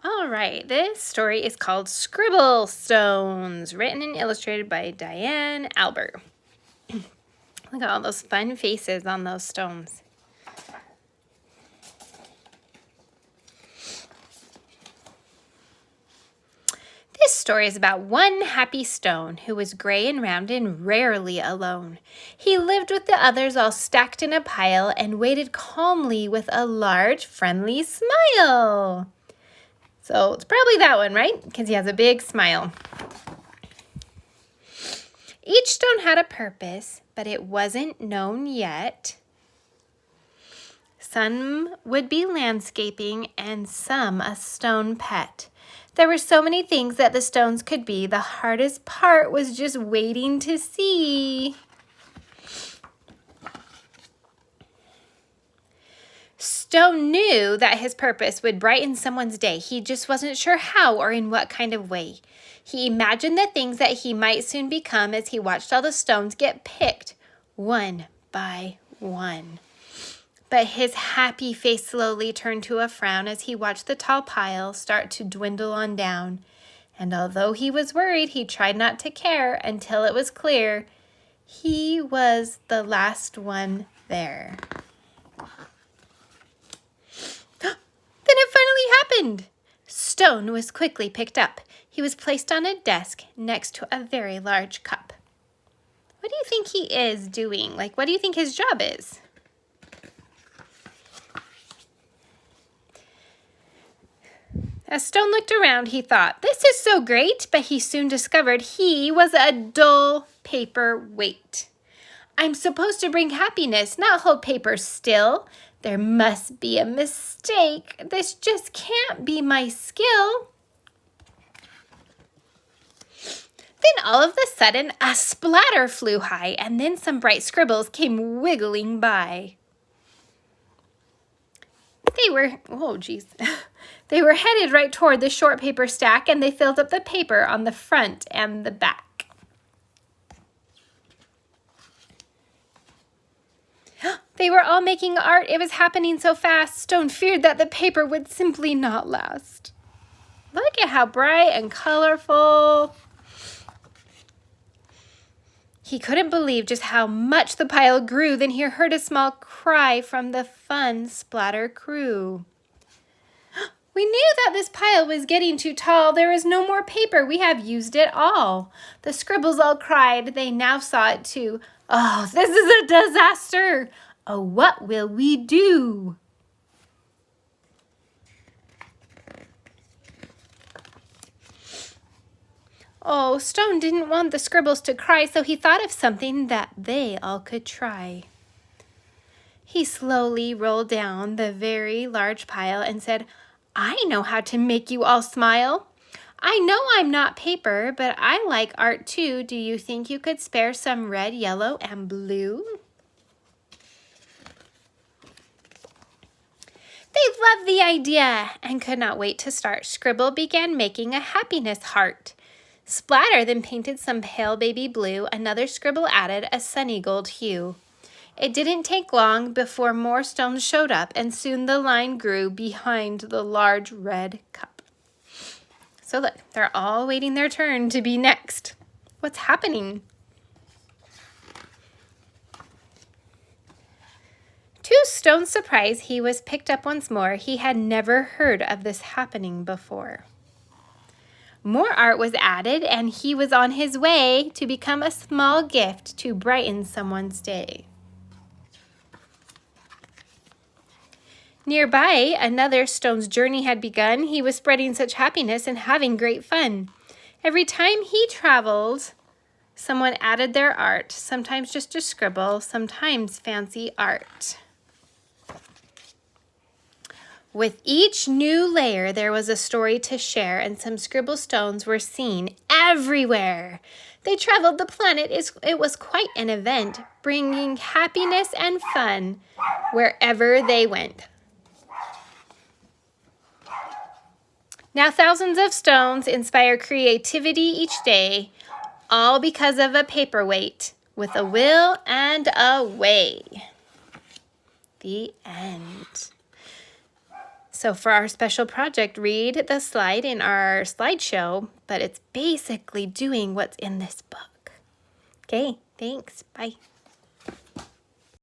All right, this story is called Scribble Stones, written and illustrated by Diane Albert. Look at all those fun faces on those stones. This story is about one happy stone who was gray and round and rarely alone. He lived with the others all stacked in a pile and waited calmly with a large, friendly smile. So it's probably that one, right? Because he has a big smile. Each stone had a purpose, but it wasn't known yet. Some would be landscaping and some a stone pet. There were so many things that the stones could be. The hardest part was just waiting to see. Stone knew that his purpose would brighten someone's day. He just wasn't sure how or in what kind of way. He imagined the things that he might soon become as he watched all the stones get picked one by one. But his happy face slowly turned to a frown as he watched the tall pile start to dwindle on down. And although he was worried, he tried not to care until it was clear he was the last one there. Then it finally happened. Stone was quickly picked up. He was placed on a desk next to a very large cup. What do you think he is doing? What do you think his job is? As Stone looked around, he thought, "This is so great," but he soon discovered he was a dull paper weight. "I'm supposed to bring happiness, not hold paper still. There must be a mistake. This just can't be my skill." Then all of a sudden, a splatter flew high, and then some bright scribbles came wiggling by. They were headed right toward the short paper stack, and they filled up the paper on the front and the back. They were all making art. It was happening so fast, Stone feared that the paper would simply not last. Look at how bright and colorful. He couldn't believe just how much the pile grew. Then he heard a small cry from the fun splatter crew. "We knew that this pile was getting too tall. There is no more paper. We have used it all." The scribbles all cried. They now saw it too. "Oh, this is a disaster. Oh, what will we do?" Oh, Stone didn't want the scribbles to cry, so he thought of something that they all could try. He slowly rolled down the very large pile and said, "I know how to make you all smile. I know I'm not paper, but I like art too. Do you think you could spare some red, yellow, and blue?" They loved the idea and could not wait to start. Scribble began making a happiness heart. Splatter then painted some pale baby blue. Another scribble added a sunny gold hue. It didn't take long before more stones showed up, and soon the line grew behind the large red cup. So look, they're all waiting their turn to be next. What's happening? To Stone's surprise, he was picked up once more. He had never heard of this happening before. More art was added, and he was on his way to become a small gift to brighten someone's day. Nearby, another Stone's journey had begun. He was spreading such happiness and having great fun. Every time he traveled, someone added their art, sometimes just a scribble, sometimes fancy art. With each new layer, there was a story to share, and some scribble stones were seen everywhere. They traveled the planet. It was quite an event, bringing happiness and fun wherever they went. Now thousands of stones inspire creativity each day, all because of a paperweight with a will and a way. The end. So for our special project, read the slide in our slideshow, but it's basically doing what's in this book. Okay, thanks. Bye.